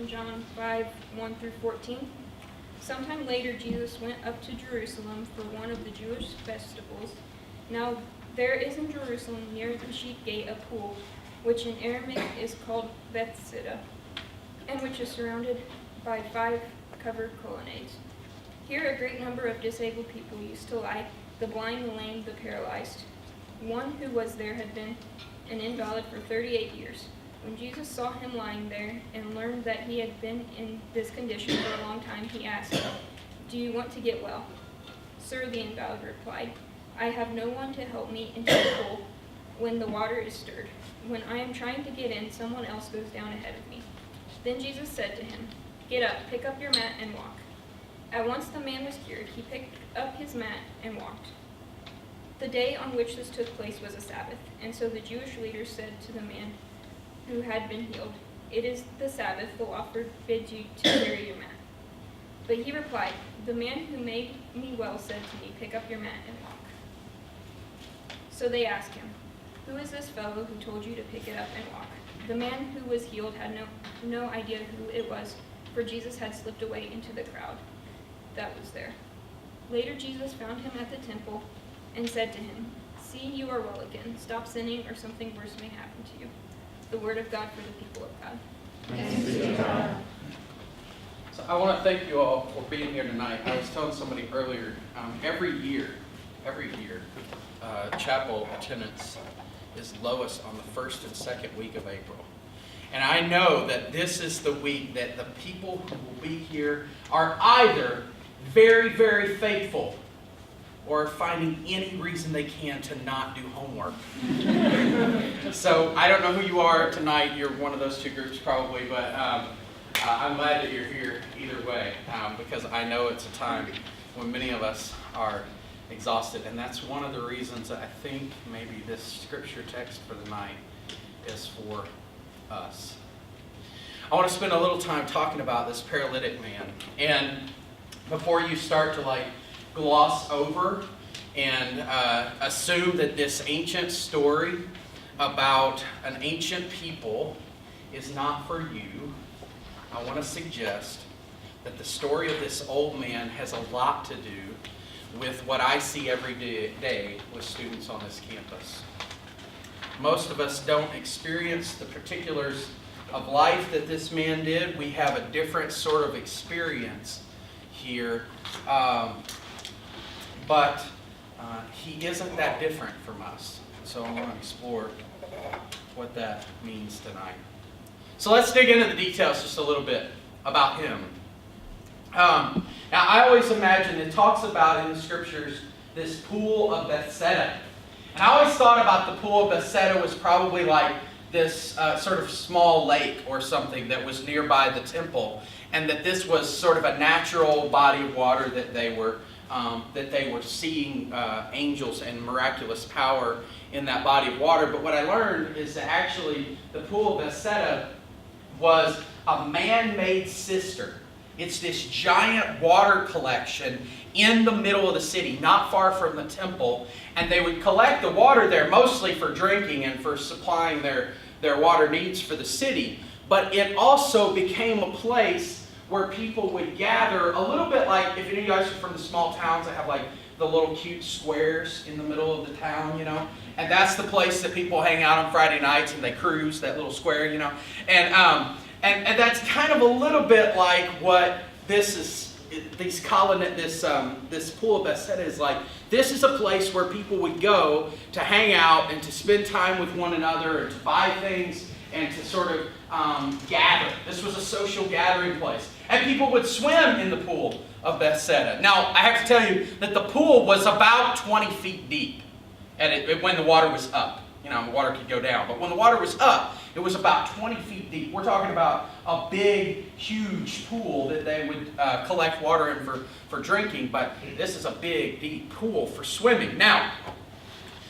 John 5, 1 through 14. Sometime later, Jesus went up to Jerusalem for one of the Jewish festivals. Now there is in Jerusalem near the sheep gate a pool, which in Aramaic is called Bethesda, and which is surrounded by 5 covered colonnades. Here a great number of disabled people used to lie, the blind, the lame, the paralyzed. One who was there had been an invalid for 38 years. When Jesus saw him lying there and learned that he had been in this condition for a long time, he asked him, "Do you want to get well?" "Sir," the invalid replied, "I have no one to help me into the pool when the water is stirred. When I am trying to get in, someone else goes down ahead of me." Then Jesus said to him, "Get up, pick up your mat, and walk." At once the man was cured. He picked up his mat and walked. The day on which this took place was a Sabbath, and so the Jewish leaders said to the man who had been healed, "It is the Sabbath, the law forbids you to carry your mat." But he replied, "The man who made me well said to me, 'Pick up your mat and walk.'" So they asked him, "Who is this fellow who told you to pick it up and walk?" The man who was healed had no idea who it was, for Jesus had slipped away into the crowd that was there. Later Jesus found him at the temple and said to him, "See, you are well again. Stop sinning, or something worse may happen to you." The word of God for the people of God. Thanks be to God. So I want to thank you all for being here tonight. I was telling somebody earlier, every year, chapel attendance is lowest on the first and second week of April. And I know that this is the week that the people who will be here are either very, very faithful or finding any reason they can to not do homework. So I don't know who you are tonight. You're one of those two groups probably, but I'm glad that you're here either way, because I know it's a time when many of us are exhausted, and that's one of the reasons that I think maybe this scripture text for the night is for us. I want to spend a little time talking about this paralytic man, and before you start to gloss over and assume that this ancient story about an ancient people is not for you, I want to suggest that the story of this old man has a lot to do with what I see every day with students on this campus. Most of us don't experience the particulars of life that this man did. We have a different sort of experience here. But he isn't that different from us. So I want to explore what that means tonight. So let's dig into the details just a little bit about him. Now I always imagine it talks about in the scriptures this pool of Bethesda. And I always thought about the pool of Bethesda was probably like this sort of small lake or something that was nearby the temple. And that this was sort of a natural body of water that they were seeing angels and miraculous power in that body of water. But what I learned is that actually the pool of Bethesda was a man-made cistern. It's this giant water collection in the middle of the city, not far from the temple. And they would collect the water there mostly for drinking and for supplying their water needs for the city. But it also became a place where people would gather, a little bit like, if any of you guys are from the small towns that have the little cute squares in the middle of the town, and that's the place that people hang out on Friday nights and they cruise, that little square, and that's kind of a little bit like what this is, this pool of Bethesda is like. This is a place where people would go to hang out and to spend time with one another and to buy things and to sort of gather. This was a social gathering place. And people would swim in the pool of Bethesda. Now, I have to tell you that the pool was about 20 feet deep when the water was up. The water could go down. But when the water was up, it was about 20 feet deep. We're talking about a big, huge pool that they would collect water in for drinking. But this is a big, deep pool for swimming. Now,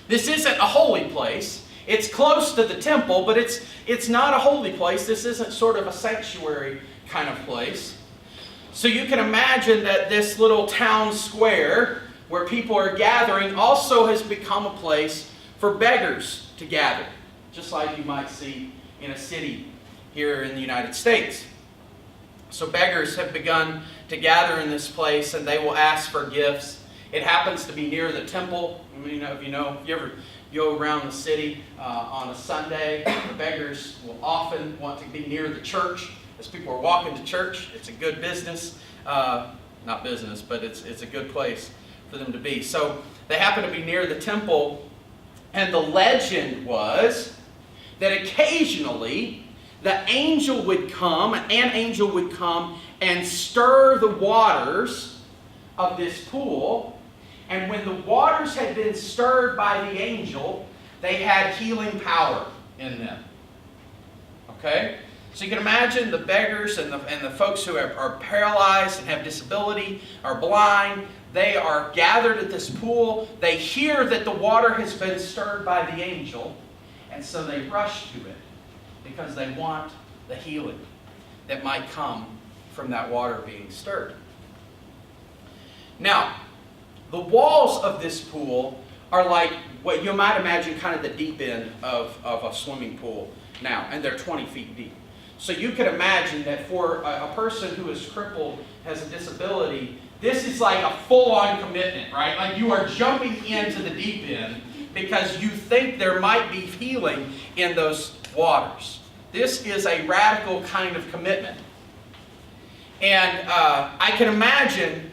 this isn't a holy place. It's close to the temple, but it's not a holy place. This isn't sort of a sanctuary kind of place. So you can imagine that this little town square where people are gathering also has become a place for beggars to gather, just like you might see in a city here in the United States. So beggars have begun to gather in this place, and they will ask for gifts. It happens to be near the temple. If you ever go around the city on a Sunday, the beggars will often want to be near the church. As people are walking to church, it's a good business. Not business, but it's a good place for them to be. So they happen to be near the temple, and the legend was that occasionally an angel would come and stir the waters of this pool. And when the waters had been stirred by the angel, they had healing power in them. Okay? So you can imagine the beggars and the folks who are paralyzed and have disability, are blind. They are gathered at this pool. They hear that the water has been stirred by the angel, and so they rush to it because they want the healing that might come from that water being stirred. Now, the walls of this pool are like what you might imagine kind of the deep end of a swimming pool now, and they're 20 feet deep. So you can imagine that for a person who is crippled, has a disability, this is like a full-on commitment, right? Like you are jumping into the deep end because you think there might be healing in those waters. This is a radical kind of commitment. And I can imagine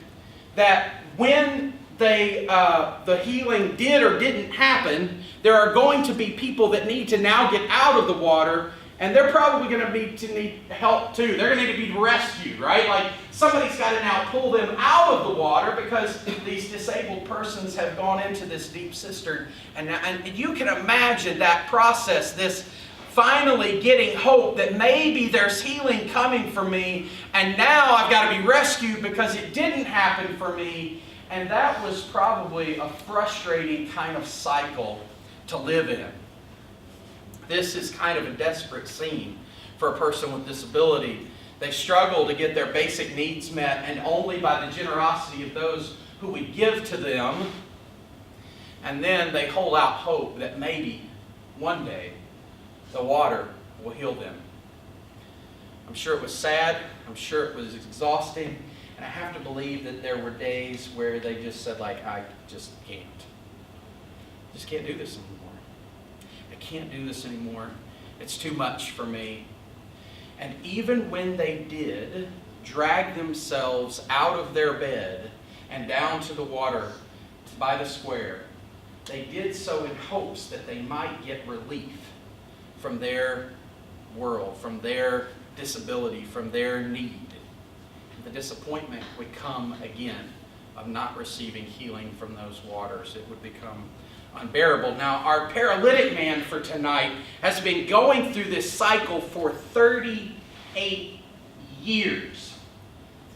that when the healing did or didn't happen, there are going to be people that need to now get out of the water, and they're probably going to need help too. They're going to need to be rescued, right? Like somebody's got to now pull them out of the water because these disabled persons have gone into this deep cistern. And you can imagine that process, this finally getting hope that maybe there's healing coming for me, and now I've got to be rescued because it didn't happen for me. And that was probably a frustrating kind of cycle to live in. This is kind of a desperate scene for a person with disability. They struggle to get their basic needs met, and only by the generosity of those who would give to them. And then they hold out hope that maybe one day the water will heal them. I'm sure it was sad. I'm sure it was exhausting. And I have to believe that there were days where they just said, like, I just can't. Just can't do this anymore. I can't do this anymore. It's too much for me. And even when they did drag themselves out of their bed and down to the water by the square, they did so in hopes that they might get relief from their world, from their disability, from their need. The disappointment would come again of not receiving healing from those waters. It would become unbearable. Now, our paralytic man for tonight has been going through this cycle for 38 years.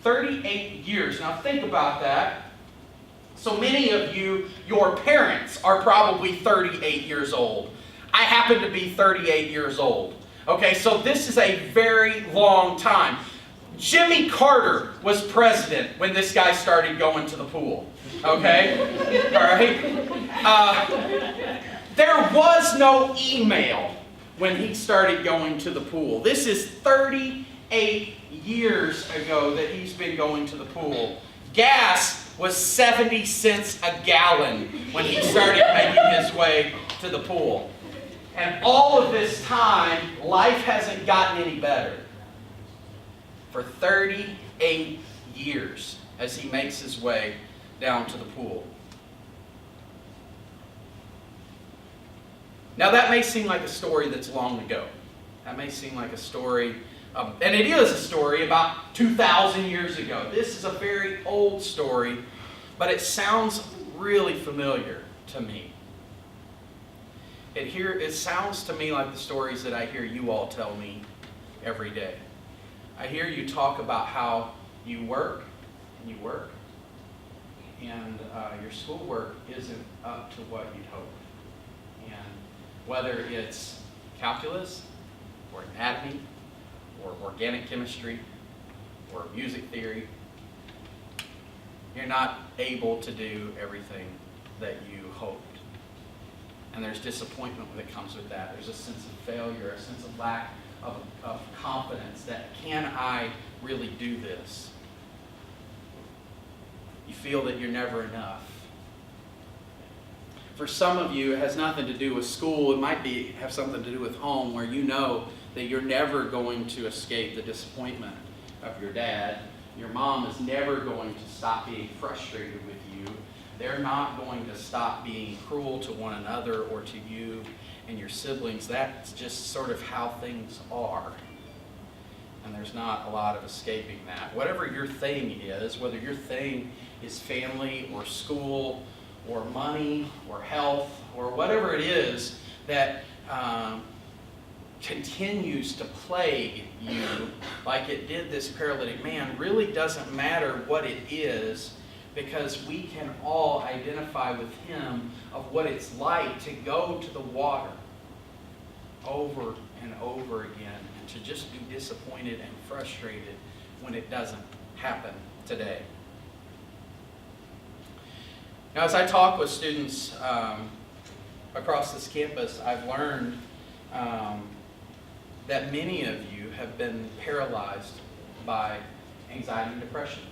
38 years. Now, think about that. So many of you, your parents are probably 38 years old. I happen to be 38 years old. Okay, so this is a very long time. Jimmy Carter was president when this guy started going to the pool. Okay? All right? There was no email when he started going to the pool. This is 38 years ago that he's been going to the pool. Gas was 70 cents a gallon when he started making his way to the pool. And all of this time, life hasn't gotten any better. For 38 years as he makes his way down to the pool. Now that may seem like a story that's long ago. That may seem like a story, and it is a story about 2,000 years ago. This is a very old story, but it sounds really familiar to me. It sounds to me like the stories that I hear you all tell me every day. I hear you talk about how you work, and your schoolwork isn't up to what you'd hoped. And whether it's calculus, or anatomy, or organic chemistry, or music theory, you're not able to do everything that you hoped. And there's disappointment that comes with that. There's a sense of failure, a sense of lack of confidence that can I really do this. You feel that you're never enough. For some of you, it has nothing to do with school. It might have something to do with home, where you know that you're never going to escape the disappointment of your dad. Your mom is never going to stop being frustrated with you. They're not going to stop being cruel to one another or to you and your siblings. That's just sort of how things are. And there's not a lot of escaping that. Whatever your thing is, whether your thing is family or school or money or health or whatever it is that continues to plague you like it did this paralytic man, really doesn't matter what it is, because we can all identify with him of what it's like to go to the water over and over again and to just be disappointed and frustrated when it doesn't happen today. Now, as I talk with students across this campus, I've learned that many of you have been paralyzed by anxiety and depression.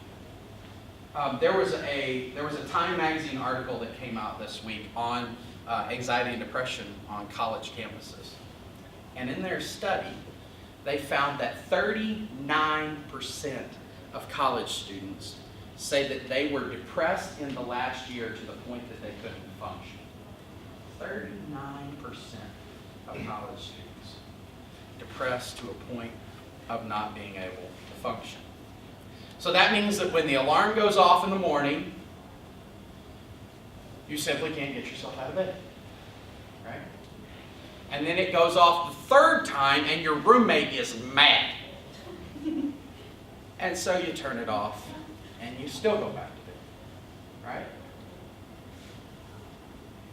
There was a Time magazine article that came out this week on anxiety and depression on college campuses. And in their study, they found that 39% of college students say that they were depressed in the last year to the point that they couldn't function. 39% of college students depressed to a point of not being able to function. So that means that when the alarm goes off in the morning, you simply can't get yourself out of bed, right? And then it goes off the third time and your roommate is mad. And so you turn it off and you still go back to bed, right?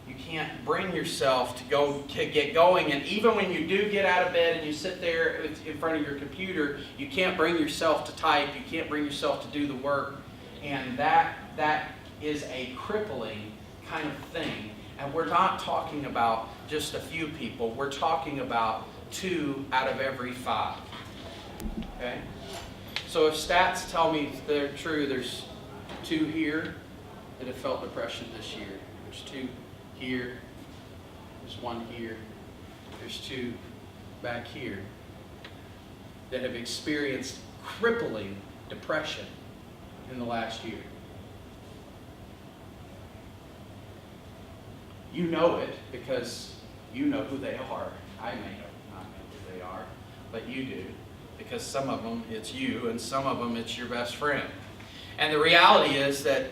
You can't bring yourself to get going, and even when you do get out of bed and you sit there in front of your computer, you can't bring yourself to type, you can't bring yourself to do the work, and that is a crippling kind of thing. And we're not talking about just a few people, we're talking about 2 out of every 5. Okay? So if stats tell me they're true, there's 2 here that have felt depression this year. There's 2 here, there's 1 here, there's 2 back here that have experienced crippling depression in the last year. You know it because you know who they are. I may not know who they are, but you do, because some of them it's you and some of them it's your best friend. And the reality is that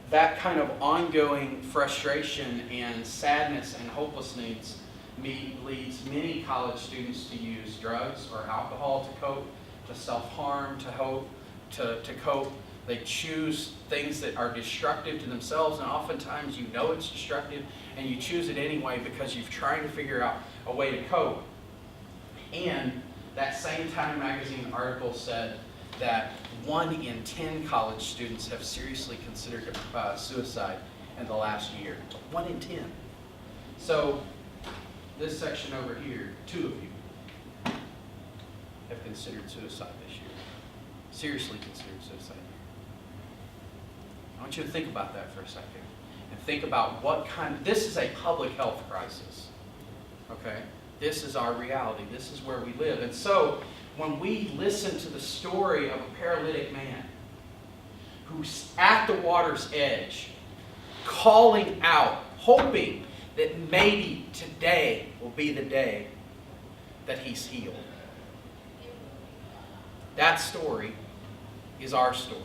that kind of ongoing frustration and sadness and hopelessness leads many college students to use drugs or alcohol to cope, to self-harm, to cope. They choose things that are destructive to themselves, and oftentimes you know it's destructive, and you choose it anyway because you're trying to figure out a way to cope. And that same Time magazine article said that 1 in 10 college students have seriously considered suicide in the last year. 1 in 10. So this section over here, 2 of you have considered suicide this year. Seriously considered suicide. I want you to think about that for a second. And think about this is a public health crisis. Okay? This is our reality. This is where we live. And so, when we listen to the story of a paralytic man who's at the water's edge, calling out, hoping that maybe today will be the day that he's healed. That story is our story.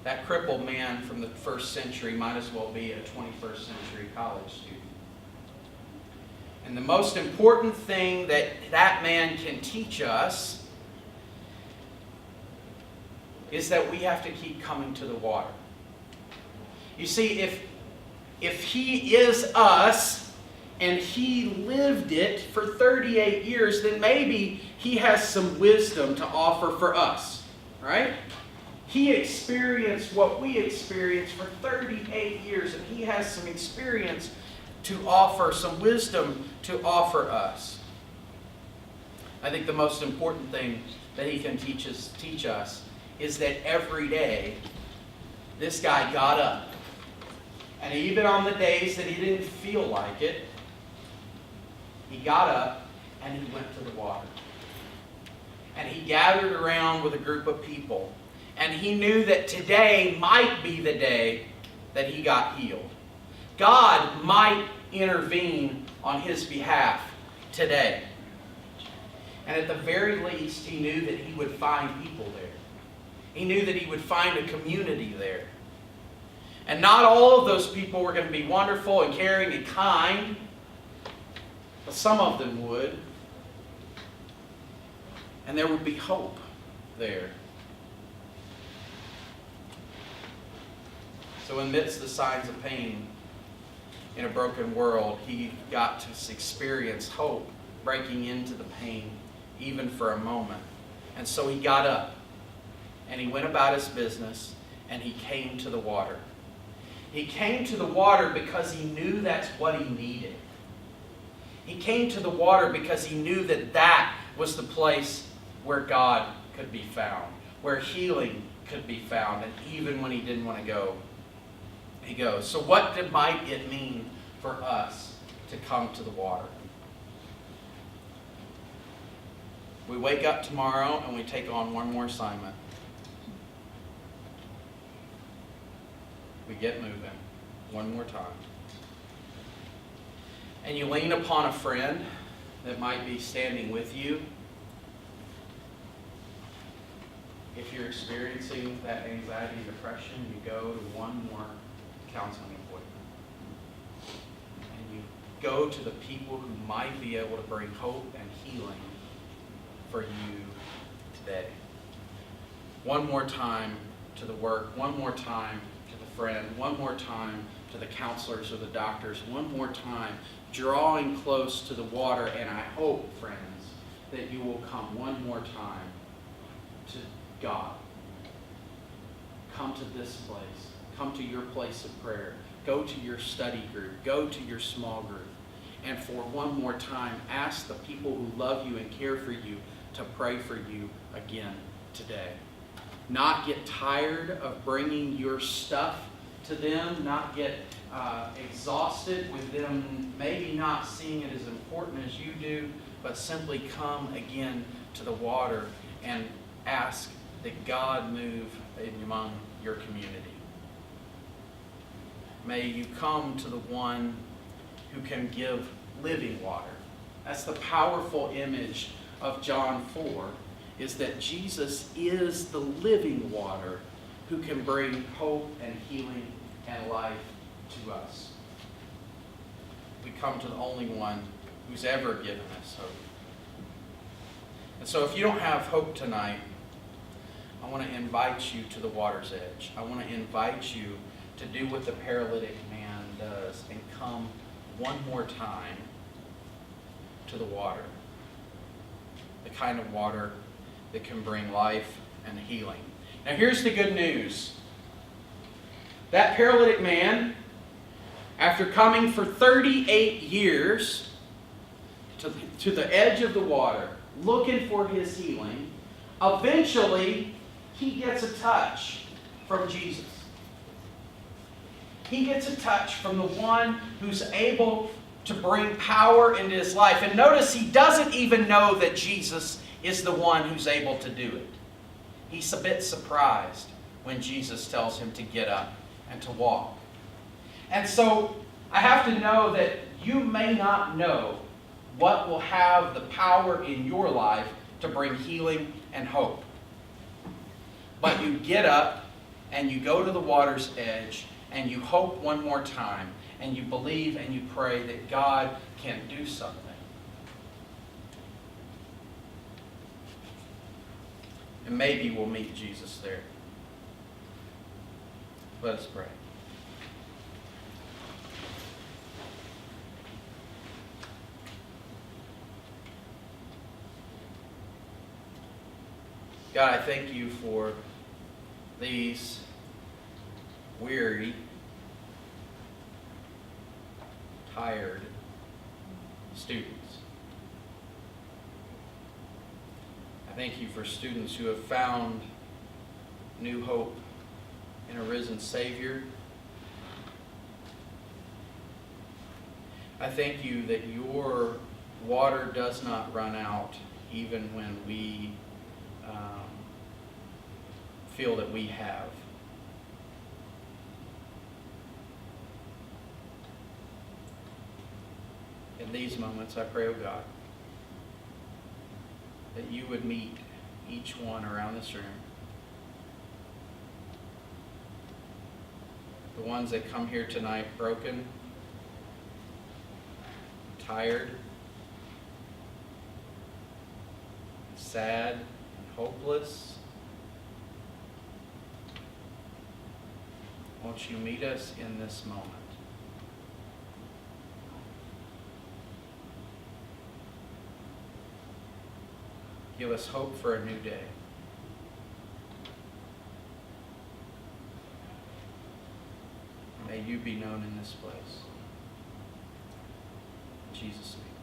That crippled man from the 1st century might as well be a 21st century college student. And the most important thing that man can teach us is that we have to keep coming to the water. You see, if he is us and he lived it for 38 years, then maybe he has some wisdom to offer for us, right? He experienced what we experienced for 38 years, and he has some experience to offer, some wisdom to offer us. I think the most important thing that he can teach us is that every day this guy got up. And even on the days that he didn't feel like it, he got up and he went to the water. And he gathered around with a group of people. And he knew that today might be the day that he got healed. God might intervene on his behalf today. And at the very least, he knew that he would find people there. He knew that he would find a community there. And not all of those people were going to be wonderful and caring and kind, but some of them would. And there would be hope there. So amidst the signs of pain in a broken world, he got to experience hope breaking into the pain, even for a moment. And so he got up, and he went about his business, and he came to the water. He came to the water because he knew that's what he needed. He came to the water because he knew that that was the place where God could be found, where healing could be found, and even when he didn't want to go, he goes. So what might it mean for us to come to the water? We wake up tomorrow and we take on one more assignment. We get moving one more time. And you lean upon a friend that might be standing with you. If you're experiencing that anxiety and depression, you go to one more counseling appointment. And you go to the people who might be able to bring hope and healing for you today. One more time to the work, one more time to the friend, one more time to the counselors or the doctors, one more time drawing close to the water. And I hope, friends, that you will come one more time to God. Come to this place. Come to your place of prayer. Go to your study group. Go to your small group. And for one more time, ask the people who love you and care for you to pray for you again today. Not get tired of bringing your stuff to them. Not get exhausted with them maybe not seeing it as important as you do, but simply come again to the water and ask that God move among your community. May you come to the one who can give living water. That's the powerful image of John 4, is that Jesus is the living water who can bring hope and healing and life to us. We come to the only one who's ever given us hope. And so if you don't have hope tonight, I want to invite you to the water's edge. I want to invite you to do what the paralytic man does and come one more time to the water. The kind of water that can bring life and healing. Now here's the good news. That paralytic man, after coming for 38 years to the edge of the water, looking for his healing, eventually he gets a touch from Jesus. He gets a touch from the one who's able to bring power into his life. And notice he doesn't even know that Jesus is the one who's able to do it. He's a bit surprised when Jesus tells him to get up and to walk. And so I have to know that you may not know what will have the power in your life to bring healing and hope. But you get up and you go to the water's edge and you hope one more time and you believe and you pray that God can do something. And maybe we'll meet Jesus there. Let us pray. God, I thank you for these weary, tired students. thank you for students who have found new hope in a risen Savior. I thank you that your water does not run out even when we feel that we have. In these moments, I pray, oh God, that you would meet each one around this room. The ones that come here tonight broken, tired, sad, and hopeless. Won't you meet us in this moment? Give us hope for a new day. May you be known in this place. In Jesus' name.